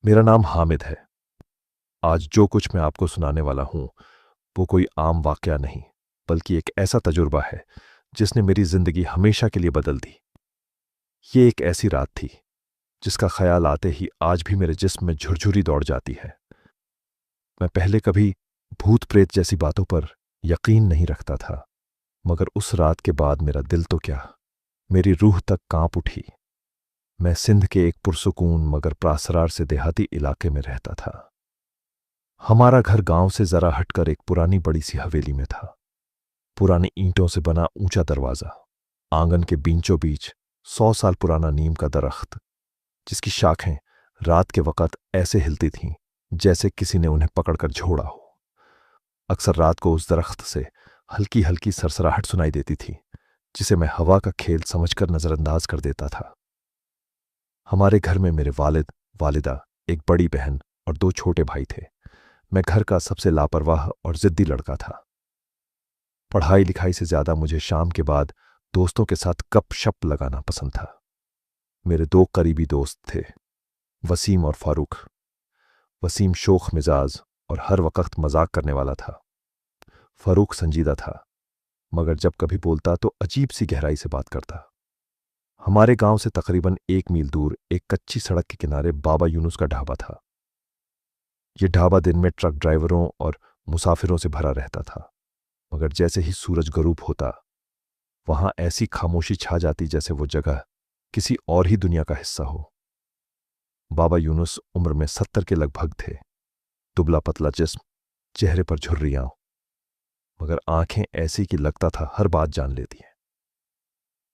मेरा नाम हामिद है। आज जो कुछ मैं आपको सुनाने वाला हूं वो कोई आम वाकया नहीं, बल्कि एक ऐसा तजुर्बा है जिसने मेरी जिंदगी हमेशा के लिए बदल दी। ये एक ऐसी रात थी जिसका ख्याल आते ही आज भी मेरे जिस्म में झुरझुरी दौड़ जाती है। मैं पहले कभी भूत प्रेत जैसी बातों पर यकीन नहीं रखता था, मगर उस रात के बाद मेरा दिल तो क्या, मेरी रूह तक कांप उठी। मैं सिंध के एक पुरसुकून मगर प्रासरार से देहाती इलाके में रहता था। हमारा घर गांव से जरा हटकर एक पुरानी बड़ी सी हवेली में था। पुरानी ईंटों से बना ऊंचा दरवाजा, आंगन के बीचों बीच 100 साल पुराना नीम का दरख्त, जिसकी शाखें रात के वक़्त ऐसे हिलती थीं जैसे किसी ने उन्हें पकड़कर झोड़ा हो। अक्सर रात को उस दरख्त से हल्की हल्की सरसराहट सुनाई देती थी, जिसे मैं हवा का खेल समझकर नजरअंदाज कर देता था। हमारे घर में मेरे वालिद, वालिदा, एक बड़ी बहन और 2 छोटे भाई थे। मैं घर का सबसे लापरवाह और जिद्दी लड़का था। पढ़ाई लिखाई से ज्यादा मुझे शाम के बाद दोस्तों के साथ गपशप लगाना पसंद था। मेरे 2 करीबी दोस्त थे, वसीम और फारूक। वसीम शोख मिजाज और हर वक्त मजाक करने वाला था। फारूक संजीदा था, मगर जब कभी बोलता तो अजीब सी गहराई से बात करता। हमारे गांव से तकरीबन 1 मील दूर एक कच्ची सड़क के किनारे बाबा यूनुस का ढाबा था। यह ढाबा दिन में ट्रक ड्राइवरों और मुसाफिरों से भरा रहता था, मगर जैसे ही सूरज गरूब होता, वहां ऐसी खामोशी छा जाती जैसे वो जगह किसी और ही दुनिया का हिस्सा हो। बाबा यूनुस उम्र में 70 के लगभग थे। दुबला पतला जिस्म, चेहरे पर झुर्रियां, मगर आंखें ऐसी कि लगता था हर बात जान लेती हैं।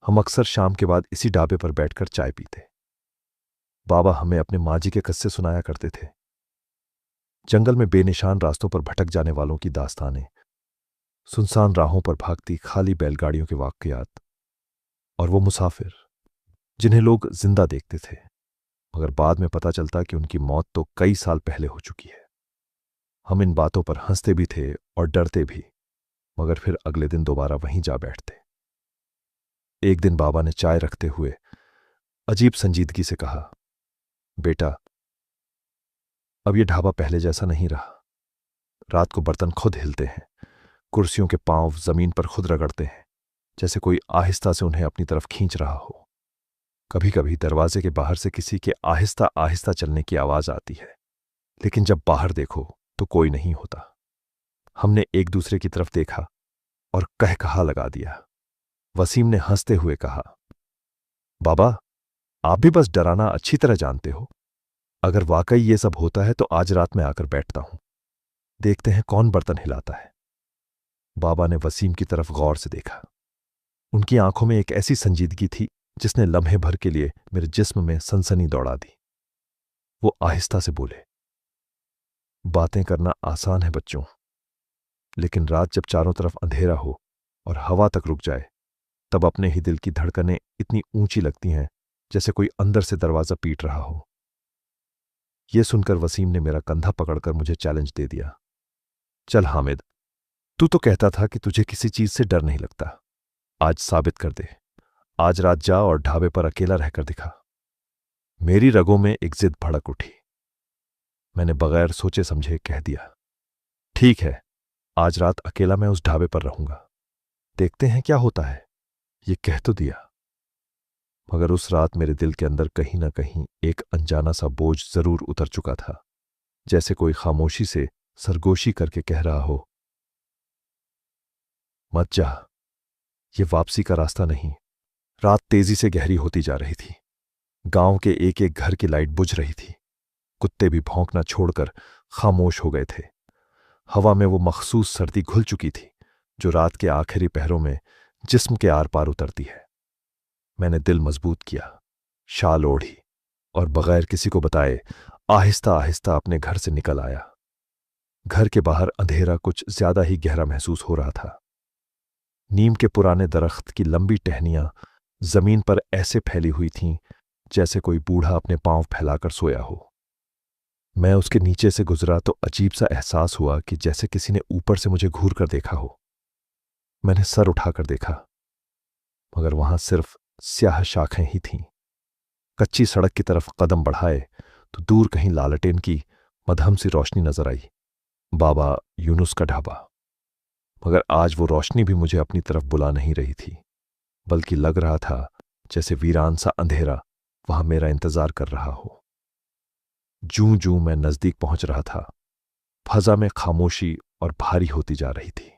हम अक्सर शाम के बाद इसी ढाबे पर बैठकर चाय पीते। बाबा हमें अपने माजी के किस्से सुनाया करते थे। जंगल में बेनिशान रास्तों पर भटक जाने वालों की दास्तानें, सुनसान राहों पर भागती खाली बैलगाड़ियों के वाकयात, और वो मुसाफिर जिन्हें लोग जिंदा देखते थे, मगर बाद में पता चलता कि उनकी मौत तो कई साल पहले हो चुकी है। हम इन बातों पर हंसते भी थे और डरते भी, मगर फिर अगले दिन दोबारा वहीं जा बैठते। एक दिन बाबा ने चाय रखते हुए अजीब संजीदगी से कहा, बेटा, अब ये ढाबा पहले जैसा नहीं रहा। रात को बर्तन खुद हिलते हैं, कुर्सियों के पांव जमीन पर खुद रगड़ते हैं, जैसे कोई आहिस्ता से उन्हें अपनी तरफ खींच रहा हो। कभी कभी दरवाजे के बाहर से किसी के आहिस्ता आहिस्ता चलने की आवाज आती है, लेकिन जब बाहर देखो तो कोई नहीं होता। हमने एक दूसरे की तरफ देखा और कहकहा लगा दिया। वसीम ने हंसते हुए कहा, बाबा, आप भी बस डराना अच्छी तरह जानते हो। अगर वाकई ये सब होता है तो आज रात में आकर बैठता हूं, देखते हैं कौन बर्तन हिलाता है। बाबा ने वसीम की तरफ गौर से देखा। उनकी आंखों में एक ऐसी संजीदगी थी जिसने लम्हे भर के लिए मेरे जिस्म में सनसनी दौड़ा दी। वो आहिस्ता से बोले, बातें करना आसान है बच्चों, लेकिन रात जब चारों तरफ अंधेरा हो और हवा तक रुक जाए, तब अपने ही दिल की धड़कनें इतनी ऊंची लगती हैं जैसे कोई अंदर से दरवाजा पीट रहा हो। यह सुनकर वसीम ने मेरा कंधा पकड़कर मुझे चैलेंज दे दिया, चल हामिद, तू तो कहता था कि तुझे किसी चीज से डर नहीं लगता। आज साबित कर दे। आज रात जा और ढाबे पर अकेला रहकर दिखा। मेरी रगों में एक जिद भड़क उठी। मैंने बगैर सोचे समझे कह दिया, ठीक है, आज रात अकेला मैं उस ढाबे पर रहूंगा, देखते हैं क्या होता है। ये कह तो दिया, मगर उस रात मेरे दिल के अंदर कहीं ना कहीं एक अनजाना सा बोझ जरूर उतर चुका था, जैसे कोई खामोशी से सरगोशी करके कह रहा हो, मत जा, ये वापसी का रास्ता नहीं। रात तेजी से गहरी होती जा रही थी। गांव के एक एक घर की लाइट बुझ रही थी। कुत्ते भी भौंकना छोड़कर खामोश हो गए थे। हवा में वो मखसूस सर्दी घुल चुकी थी जो रात के आखिरी पहरों में जिस्म के आर पार उतरती है। मैंने दिल मजबूत किया, शाल ओढ़ी और बगैर किसी को बताए आहिस्ता आहिस्ता अपने घर से निकल आया। घर के बाहर अंधेरा कुछ ज्यादा ही गहरा महसूस हो रहा था। नीम के पुराने दरख्त की लंबी टहनियां जमीन पर ऐसे फैली हुई थीं जैसे कोई बूढ़ा अपने पांव फैलाकर सोया हो। मैं उसके नीचे से गुजरा तो अजीब सा एहसास हुआ कि जैसे किसी ने ऊपर से मुझे घूर कर देखा हो। मैंने सर उठाकर देखा, मगर वहां सिर्फ स्याह शाखें ही थीं। कच्ची सड़क की तरफ कदम बढ़ाए तो दूर कहीं लालटेन की मध्यम सी रोशनी नजर आई। बाबा यूनुस का ढाबा। मगर आज वो रोशनी भी मुझे अपनी तरफ बुला नहीं रही थी, बल्कि लग रहा था जैसे वीरान सा अंधेरा वहां मेरा इंतजार कर रहा हो। जूं जूं मैं नजदीक पहुंच रहा था, फजा में खामोशी और भारी होती जा रही थी।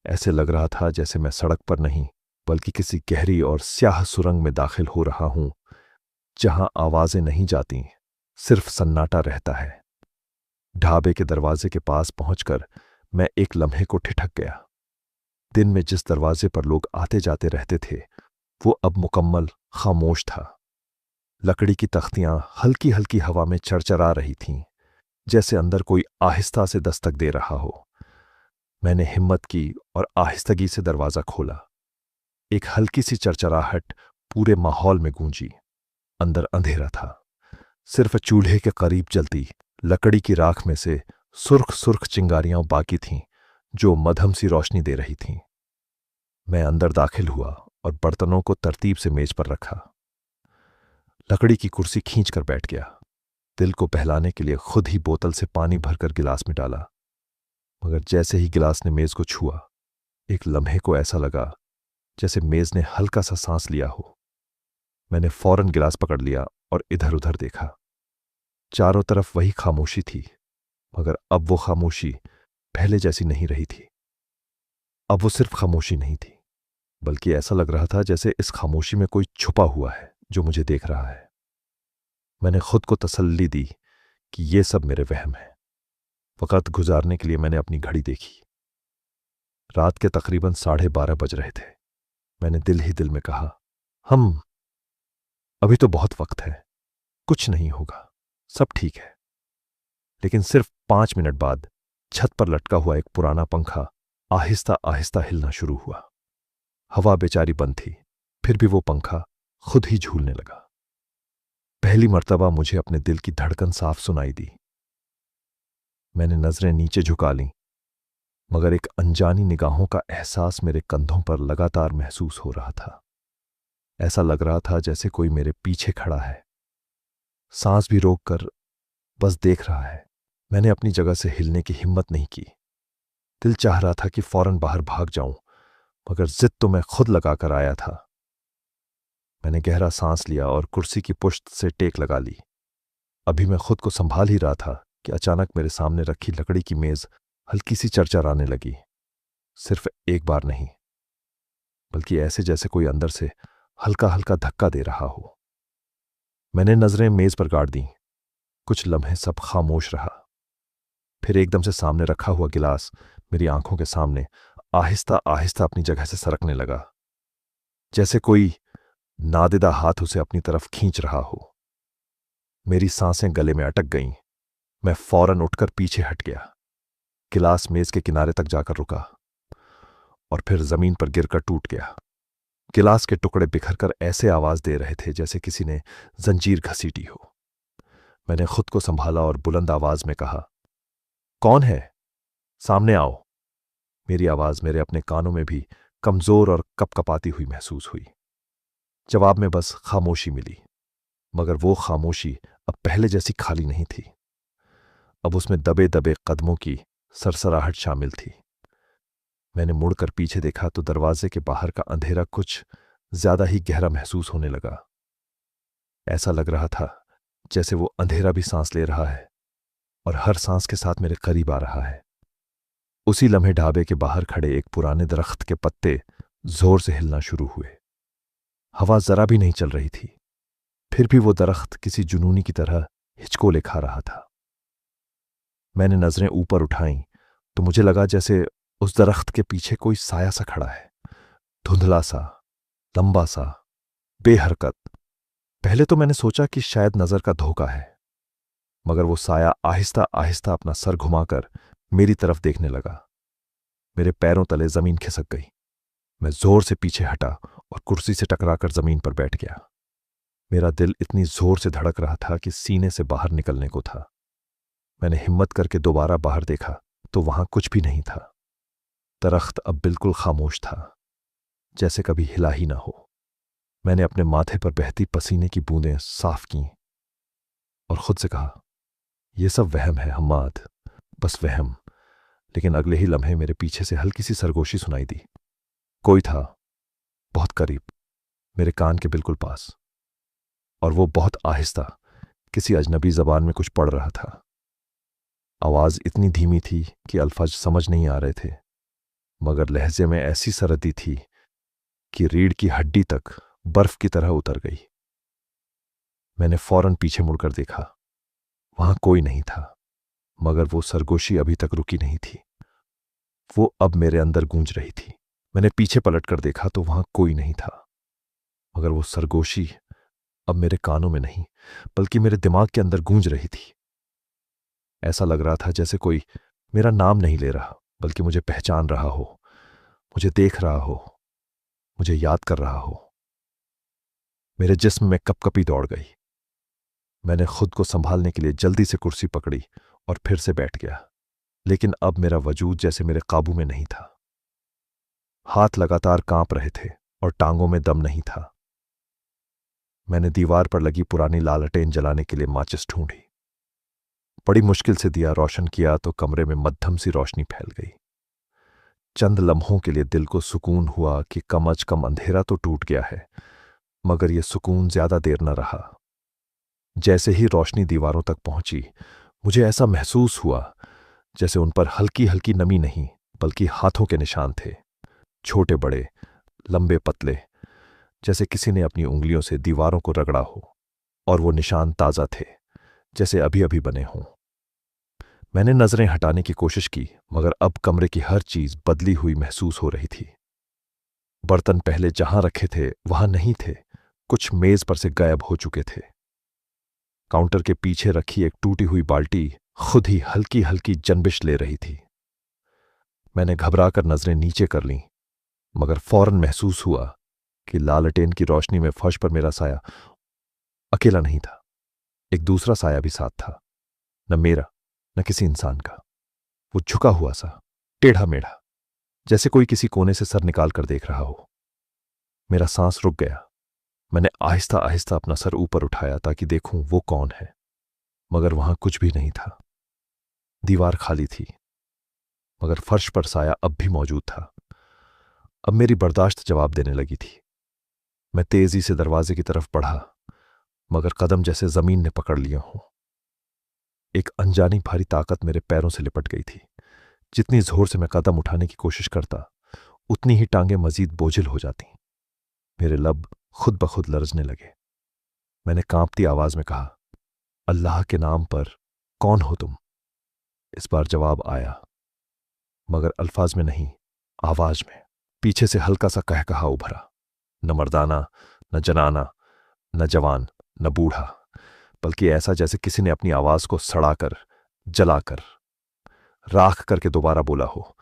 ऐसे लग रहा था जैसे मैं सड़क पर नहीं, बल्कि किसी गहरी और स्याह सुरंग में दाखिल हो रहा हूं, जहां आवाजें नहीं जाती, सिर्फ सन्नाटा रहता है। ढाबे के दरवाजे के पास पहुंचकर मैं एक लम्हे को ठिठक गया। दिन में जिस दरवाजे पर लोग आते जाते रहते थे, वो अब मुकम्मल खामोश था। लकड़ी की तख्तियां हल्की हल्की हवा में चरचरा रही थीं, जैसे अंदर कोई आहिस्ता से दस्तक दे रहा हो। मैंने हिम्मत की और आहिस्तगी से दरवाजा खोला। एक हल्की सी चरचराहट पूरे माहौल में गूंजी। अंदर अंधेरा था। सिर्फ चूल्हे के करीब जलती लकड़ी की राख में से सुर्ख सुर्ख चिंगारियां बाकी थीं, जो मध्यम सी रोशनी दे रही थीं। मैं अंदर दाखिल हुआ और बर्तनों को तरतीब से मेज पर रखा। लकड़ी की कुर्सी खींच कर बैठ गया। दिल को बहलाने के लिए खुद ही बोतल से पानी भरकर गिलास में डाला। मगर जैसे ही गिलास ने मेज को छुआ, एक लम्हे को ऐसा लगा जैसे मेज ने हल्का सा सांस लिया हो। मैंने फौरन गिलास पकड़ लिया और इधर उधर देखा। चारों तरफ वही खामोशी थी, मगर अब वो खामोशी पहले जैसी नहीं रही थी। अब वो सिर्फ खामोशी नहीं थी, बल्कि ऐसा लग रहा था जैसे इस खामोशी में कोई छुपा हुआ है जो मुझे देख रहा है। मैंने खुद को तसल्ली दी कि ये सब मेरे वहम है। वक़्त गुजारने के लिए मैंने अपनी घड़ी देखी। रात के तकरीबन 12:30 बज रहे थे। मैंने दिल ही दिल में कहा, हम अभी तो बहुत वक्त है, कुछ नहीं होगा, सब ठीक है। लेकिन सिर्फ 5 मिनट बाद छत पर लटका हुआ एक पुराना पंखा आहिस्ता आहिस्ता हिलना शुरू हुआ। हवा बेचारी बंद थी, फिर भी वो पंखा खुद ही झूलने लगा। पहली मर्तबा मुझे अपने दिल की धड़कन साफ सुनाई दी। मैंने नजरें नीचे झुका लीं, मगर एक अनजानी निगाहों का एहसास मेरे कंधों पर लगातार महसूस हो रहा था। ऐसा लग रहा था जैसे कोई मेरे पीछे खड़ा है, सांस भी रोककर बस देख रहा है। मैंने अपनी जगह से हिलने की हिम्मत नहीं की। दिल चाह रहा था कि फौरन बाहर भाग जाऊं, मगर जिद तो मैं खुद लगाकर आया था। मैंने गहरा सांस लिया और कुर्सी की पुश्त से टेक लगा ली। अभी मैं खुद को संभाल ही रहा था कि अचानक मेरे सामने रखी लकड़ी की मेज हल्की सी चरचराने लगी। सिर्फ एक बार नहीं, बल्कि ऐसे जैसे कोई अंदर से हल्का हल्का धक्का दे रहा हो। मैंने नजरें मेज पर गाड़ दी। कुछ लम्हे सब खामोश रहा। फिर एकदम से सामने रखा हुआ गिलास मेरी आंखों के सामने आहिस्ता आहिस्ता अपनी जगह से सरकने लगा, जैसे कोई नादिदा हाथ उसे अपनी तरफ खींच रहा हो। मेरी सांसें गले में अटक गईं। मैं फौरन उठकर पीछे हट गया। गिलास मेज के किनारे तक जाकर रुका और फिर जमीन पर गिरकर टूट गया। गिलास के टुकड़े बिखरकर ऐसे आवाज दे रहे थे जैसे किसी ने जंजीर घसीटी हो। मैंने खुद को संभाला और बुलंद आवाज में कहा, कौन है? सामने आओ। मेरी आवाज मेरे अपने कानों में भी कमजोर और कपकपाती हुई महसूस हुई। जवाब में बस खामोशी मिली, मगर वो खामोशी अब पहले जैसी खाली नहीं थी। अब उसमें दबे दबे कदमों की सरसराहट शामिल थी। मैंने मुड़कर पीछे देखा तो दरवाजे के बाहर का अंधेरा कुछ ज्यादा ही गहरा महसूस होने लगा। ऐसा लग रहा था जैसे वो अंधेरा भी सांस ले रहा है और हर सांस के साथ मेरे करीब आ रहा है। उसी लम्हे ढाबे के बाहर खड़े एक पुराने दरख्त के पत्ते जोर से हिलना शुरू हुए। हवा जरा भी नहीं चल रही थी, फिर भी वो दरख्त किसी जुनूनी की तरह हिचकोले खा रहा था। मैंने नजरें ऊपर उठाईं तो मुझे लगा जैसे उस दरख्त के पीछे कोई साया सा खड़ा है, धुंधला सा, लंबा सा, बेहरकत। पहले तो मैंने सोचा कि शायद नजर का धोखा है, मगर वो साया आहिस्ता आहिस्ता अपना सर घुमाकर मेरी तरफ देखने लगा। मेरे पैरों तले जमीन खिसक गई। मैं जोर से पीछे हटा और कुर्सी से टकराकर जमीन पर बैठ गया। मेरा दिल इतनी जोर से धड़क रहा था कि सीने से बाहर निकलने को था। मैंने हिम्मत करके दोबारा बाहर देखा तो वहां कुछ भी नहीं था। दरख्त अब बिल्कुल खामोश था, जैसे कभी हिला ही ना हो। मैंने अपने माथे पर बहती पसीने की बूंदें साफ कीं। और खुद से कहा, यह सब वहम है हम्माद, बस वहम। लेकिन अगले ही लम्हे मेरे पीछे से हल्की सी सरगोशी सुनाई दी। कोई था, बहुत करीब, मेरे कान के बिल्कुल पास, और वो बहुत आहिस्ता किसी अजनबी जबान में कुछ पढ़ रहा था। आवाज इतनी धीमी थी कि अल्फाज समझ नहीं आ रहे थे, मगर लहजे में ऐसी सरदी थी कि रीढ़ की हड्डी तक बर्फ की तरह उतर गई। मैंने फौरन पीछे मुड़कर देखा। वहां कोई नहीं था, मगर वो सरगोशी अभी तक रुकी नहीं थी। वो अब मेरे अंदर गूंज रही थी। मैंने पीछे पलटकर देखा तो वहां कोई नहीं था, मगर वो सरगोशी अब मेरे कानों में नहीं, बल्कि मेरे दिमाग के अंदर गूंज रही थी। ऐसा लग रहा था जैसे कोई मेरा नाम नहीं ले रहा, बल्कि मुझे पहचान रहा हो, मुझे देख रहा हो, मुझे याद कर रहा हो। मेरे जिस्म में कपकपी दौड़ गई। मैंने खुद को संभालने के लिए जल्दी से कुर्सी पकड़ी और फिर से बैठ गया, लेकिन अब मेरा वजूद जैसे मेरे काबू में नहीं था। हाथ लगातार कांप रहे थे और टांगों में दम नहीं था। मैंने दीवार पर लगी पुरानी लालटेन जलाने के लिए माचिस ढूंढी। बड़ी मुश्किल से दिया रोशन किया तो कमरे में मध्यम सी रोशनी फैल गई। चंद लम्हों के लिए दिल को सुकून हुआ कि कम अज कम अंधेरा तो टूट गया है, मगर यह सुकून ज्यादा देर न रहा। जैसे ही रोशनी दीवारों तक पहुंची, मुझे ऐसा महसूस हुआ जैसे उन पर हल्की हल्की नमी नहीं, बल्कि हाथों के निशान थे, छोटे बड़े, लंबे पतले, जैसे किसी ने अपनी उंगलियों से दीवारों को रगड़ा हो, और वो निशान ताजा थे, जैसे अभी अभी बने हों। मैंने नजरें हटाने की कोशिश की, मगर अब कमरे की हर चीज बदली हुई महसूस हो रही थी। बर्तन पहले जहां रखे थे वहां नहीं थे, कुछ मेज पर से गायब हो चुके थे। काउंटर के पीछे रखी एक टूटी हुई बाल्टी खुद ही हल्की हल्की जनबिश ले रही थी। मैंने घबराकर नजरें नीचे कर लीं, मगर फौरन महसूस हुआ कि लालटेन की रोशनी में फर्श पर मेरा साया अकेला नहीं था। एक दूसरा साया भी साथ था, न मेरा न किसी इंसान का। वो झुका हुआ सा, टेढ़ा मेढ़ा, जैसे कोई किसी कोने से सर निकाल कर देख रहा हो। मेरा सांस रुक गया। मैंने आहिस्ता आहिस्ता अपना सर ऊपर उठाया ताकि देखूं वो कौन है, मगर वहां कुछ भी नहीं था। दीवार खाली थी, मगर फर्श पर साया अब भी मौजूद था। अब मेरी बर्दाश्त जवाब देने लगी थी। मैं तेजी से दरवाजे की तरफ बढ़ा, मगर कदम जैसे जमीन ने पकड़ लिया हो। एक अनजानी भारी ताकत मेरे पैरों से लिपट गई थी। जितनी जोर से मैं कदम उठाने की कोशिश करता, उतनी ही टांगें मजीद बोझिल हो जाती। मेरे लब खुद ब खुद लरजने लगे। मैंने कांपती आवाज में कहा, अल्लाह के नाम पर, कौन हो तुम? इस बार जवाब आया, मगर अल्फाज में नहीं, आवाज में। पीछे से हल्का सा कहकहा उभरा। न मर्दाना, न जनाना, न जवान, न बूढ़ा, बल्कि ऐसा जैसे किसी ने अपनी आवाज को सड़ाकर, जलाकर, राख करके दोबारा बोला हो।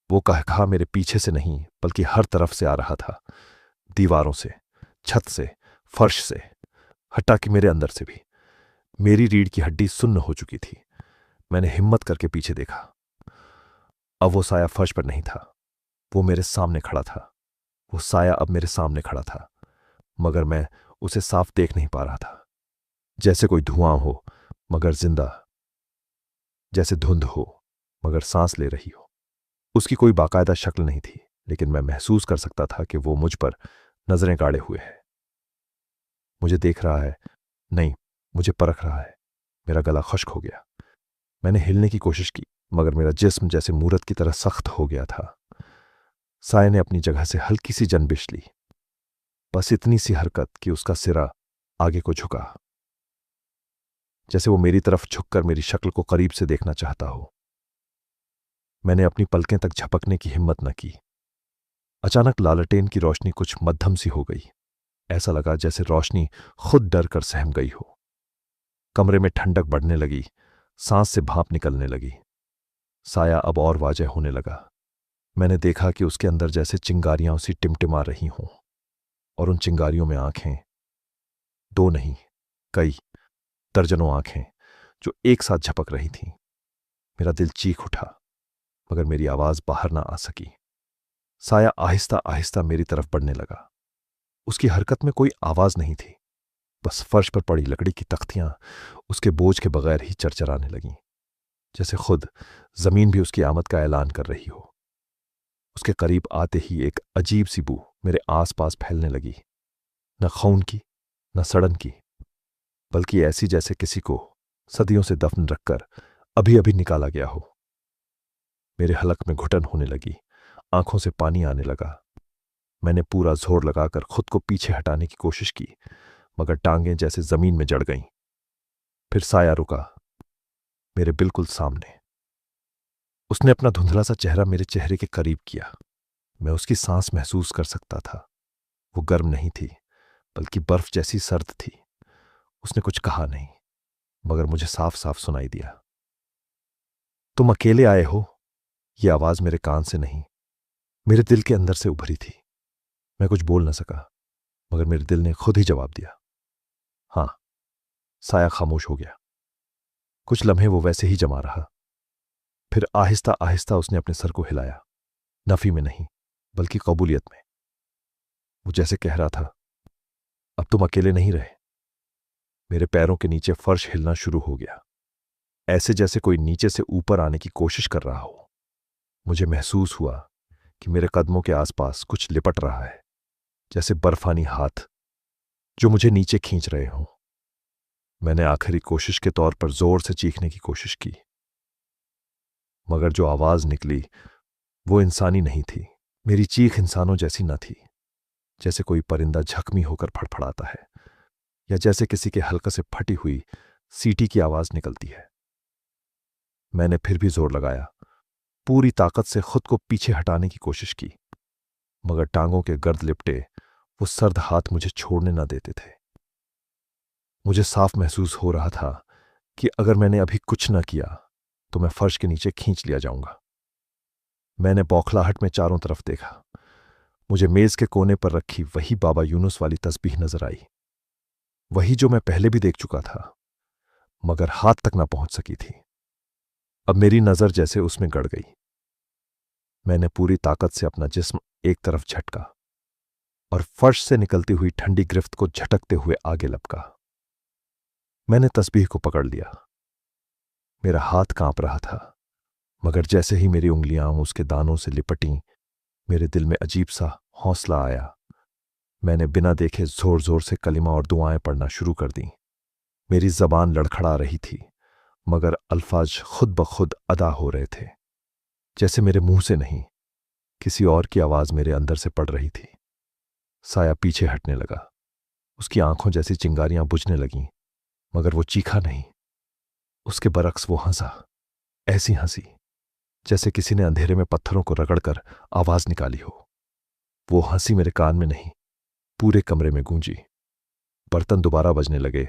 वो कहकहा मेरे पीछे से नहीं, बल्कि हर तरफ से आ रहा था। दीवारों से, छत से, फर्श से, हटा कि मेरे अंदर से भी। मेरी रीढ़ की हड्डी सुन्न हो चुकी थी। मैंने हिम्मत करके पीछे देखा। अब वो साया फर्श पर नहीं था, वो मेरे सामने खड़ा था। वो साया अब मेरे सामने खड़ा था, मगर मैं उसे साफ देख नहीं पा रहा था। जैसे कोई धुआं हो मगर जिंदा, जैसे धुंध हो मगर सांस ले रही हो। उसकी कोई बाकायदा शक्ल नहीं थी, लेकिन मैं महसूस कर सकता था कि वो मुझ पर नजरें गाड़े हुए है। मुझे देख रहा है, नहीं, मुझे परख रहा है। मेरा गला खुश्क हो गया। मैंने हिलने की कोशिश की, मगर मेरा जिस्म जैसे मूरत की तरह सख्त हो गया था। साये ने अपनी जगह से हल्की सी जनबिश ली, बस इतनी सी हरकत कि उसका सिरा आगे को झुका, जैसे वो मेरी तरफ झुककर मेरी शक्ल को करीब से देखना चाहता हो। मैंने अपनी पलकें तक झपकने की हिम्मत न की। अचानक लालटेन की रोशनी कुछ मध्यम सी हो गई। ऐसा लगा जैसे रोशनी खुद डर कर सहम गई हो। कमरे में ठंडक बढ़ने लगी, सांस से भाप निकलने लगी। साया अब और वाज़ेह होने लगा। मैंने देखा कि उसके अंदर जैसे चिंगारियां उसी टिमटिमा रही हों, और उन चिंगारियों में आंखें, दो नहीं, कई, दर्जनों आंखें जो एक साथ झपक रही थीं। मेरा दिल चीख उठा, मगर मेरी आवाज बाहर ना आ सकी। साया आहिस्ता आहिस्ता मेरी तरफ बढ़ने लगा। उसकी हरकत में कोई आवाज नहीं थी, बस फर्श पर पड़ी लकड़ी की तख्तियां उसके बोझ के बगैर ही चरचराने लगीं, जैसे खुद जमीन भी उसकी आमद का ऐलान कर रही हो। उसके करीब आते ही एक अजीब सी बू मेरे आसपास फैलने लगी, न खून की न सड़न की, बल्कि ऐसी जैसे किसी को सदियों से दफन रखकर अभी अभी निकाला गया हो। मेरे हलक में घुटन होने लगी, आंखों से पानी आने लगा। मैंने पूरा जोर लगाकर खुद को पीछे हटाने की कोशिश की, मगर टांगें जैसे जमीन में जड़ गईं। फिर साया रुका, मेरे बिल्कुल सामने। उसने अपना धुंधला सा चेहरा मेरे चेहरे के करीब किया। मैं उसकी सांस महसूस कर सकता था। वो गर्म नहीं थी, बल्कि बर्फ जैसी सर्द थी। उसने कुछ कहा नहीं, मगर मुझे साफ साफ सुनाई दिया। तुम अकेले आए हो? यह आवाज मेरे कान से नहीं, मेरे दिल के अंदर से उभरी थी। मैं कुछ बोल न सका, मगर मेरे दिल ने खुद ही जवाब दिया, हां। साया खामोश हो गया। कुछ लम्हे वो वैसे ही जमा रहा। फिर आहिस्ता आहिस्ता उसने अपने सर को हिलाया, नफी में नहीं, बल्कि कबूलियत में। वो जैसे कह रहा था, अब तुम अकेले नहीं रहे। मेरे पैरों के नीचे फर्श हिलना शुरू हो गया, ऐसे जैसे कोई नीचे से ऊपर आने की कोशिश कर रहा हो। मुझे महसूस हुआ कि मेरे कदमों के आसपास कुछ लिपट रहा है, जैसे बर्फानी हाथ जो मुझे नीचे खींच रहे हों। मैंने आखिरी कोशिश के तौर पर जोर से चीखने की कोशिश की, मगर जो आवाज निकली वो इंसानी नहीं थी। मेरी चीख इंसानों जैसी न थी, जैसे कोई परिंदा जख्मी होकर फड़फड़ाता है, या जैसे किसी के हल्का से फटी हुई सीटी की आवाज निकलती है। मैंने फिर भी जोर लगाया, पूरी ताकत से खुद को पीछे हटाने की कोशिश की, मगर टांगों के गर्द लिपटे वो सर्द हाथ मुझे छोड़ने न देते थे। मुझे साफ महसूस हो रहा था कि अगर मैंने अभी कुछ न किया तो मैं फर्श के नीचे खींच लिया जाऊंगा। मैंने बौखलाहट में चारों तरफ देखा। मुझे मेज के कोने पर रखी वही बाबा यूनुस वाली तस्बीह नजर आई, वही जो मैं पहले भी देख चुका था, मगर हाथ तक ना पहुंच सकी थी। अब मेरी नजर जैसे उसमें गड़ गई। मैंने पूरी ताकत से अपना जिस्म एक तरफ झटका और फर्श से निकलती हुई ठंडी गिरफ्त को झटकते हुए आगे लपका। मैंने तस्बीह को पकड़ लिया। मेरा हाथ कांप रहा था, मगर जैसे ही मेरी उंगलियां उसके दानों से लिपटीं, मेरे दिल में अजीब सा हौसला आया। मैंने बिना देखे जोर जोर से कलिमा और दुआएं पढ़ना शुरू कर दी। मेरी जबान लड़खड़ा रही थी, मगर अल्फाज खुद ब खुद अदा हो रहे थे, जैसे मेरे मुंह से नहीं, किसी और की आवाज मेरे अंदर से पड़ रही थी। साया पीछे हटने लगा। उसकी आंखों जैसी चिंगारियां बुझने लगीं, मगर वो चीखा नहीं। उसके बरक्स वो हंसा, ऐसी हंसी जैसे किसी ने अंधेरे में पत्थरों को रगड़कर आवाज निकाली हो। वो हंसी मेरे कान में नहीं, पूरे कमरे में गूंजी। बर्तन दोबारा बजने लगे,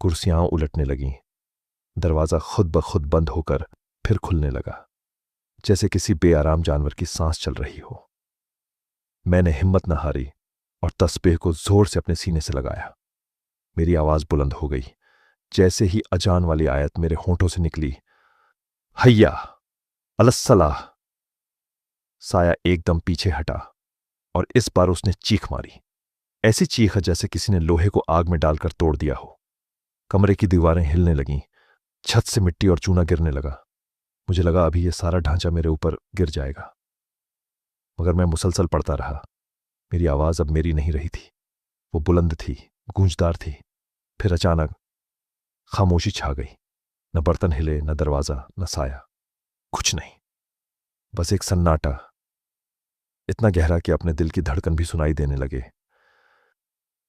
कुर्सियां उलटने लगीं। दरवाजा खुद ब खुद बंद होकर फिर खुलने लगा, जैसे किसी बेआराम जानवर की सांस चल रही हो। मैंने हिम्मत न हारी और तस्बीह को जोर से अपने सीने से लगाया। मेरी आवाज बुलंद हो गई, जैसे ही अजान वाली आयत मेरे होंठों से निकली, हय्या अलस्सलाह। साया एकदम पीछे हटा और इस बार उसने चीख मारी, ऐसी चीख जैसे किसी ने लोहे को आग में डालकर तोड़ दिया हो। कमरे की दीवारें हिलने लगीं, छत से मिट्टी और चूना गिरने लगा। मुझे लगा अभी यह सारा ढांचा मेरे ऊपर गिर जाएगा, मगर मैं मुसलसल पड़ता रहा। मेरी आवाज अब मेरी नहीं रही थी, वो बुलंद थी, गूंजदार थी। फिर अचानक खामोशी छा गई। न बर्तन हिले, न दरवाजा, न साया, कुछ नहीं, बस एक सन्नाटा, इतना गहरा कि अपने दिल की धड़कन भी सुनाई देने लगे।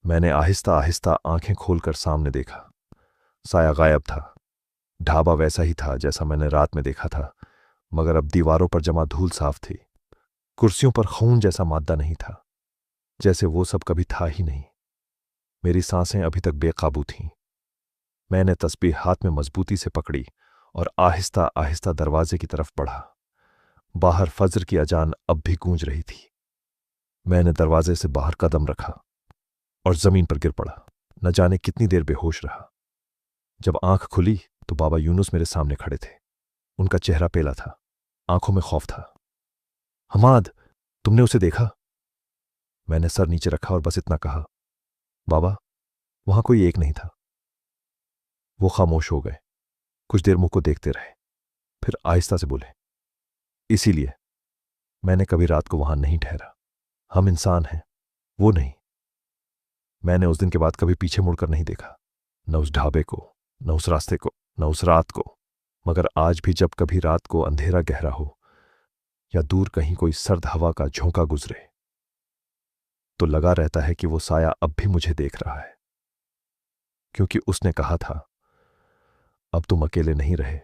मैंने आहिस्ता आहिस्ता आंखें खोलकर सामने देखा। साया गायब था। ढाबा वैसा ही था जैसा मैंने रात में देखा था, मगर अब दीवारों पर जमा धूल साफ थी। कुर्सियों पर खून जैसा माद्दा नहीं था, जैसे वो सब कभी था ही नहीं। मेरी सांसें अभी तक बेकाबू थीं। मैंने तस्बीह हाथ में मजबूती से पकड़ी और आहिस्ता आहिस्ता दरवाजे की तरफ बढ़ा। बाहर फज्र की अजान अब भी गूंज रही थी। मैंने दरवाजे से बाहर कदम रखा और जमीन पर गिर पड़ा। न जाने कितनी देर बेहोश रहा। जब आंख खुली तो बाबा यूनुस मेरे सामने खड़े थे। उनका चेहरा पेला था, आंखों में खौफ था। हमाद, तुमने उसे देखा? मैंने सर नीचे रखा और बस इतना कहा, बाबा वहां कोई एक नहीं था। वो खामोश हो गए, कुछ देर मुंह को देखते रहे, फिर आहिस्ता से बोले, इसीलिए मैंने कभी रात को वहां नहीं ठहरा। हम इंसान हैं, वो नहीं। मैंने उस दिन के बाद कभी पीछे मुड़कर नहीं देखा, न उस ढाबे को, न उस रास्ते को, न उस रात को। मगर आज भी जब कभी रात को अंधेरा गहरा हो या दूर कहीं कोई सर्द हवा का झोंका गुजरे, तो लगा रहता है कि वो साया अब भी मुझे देख रहा है, क्योंकि उसने कहा था, अब तुम अकेले नहीं रहे,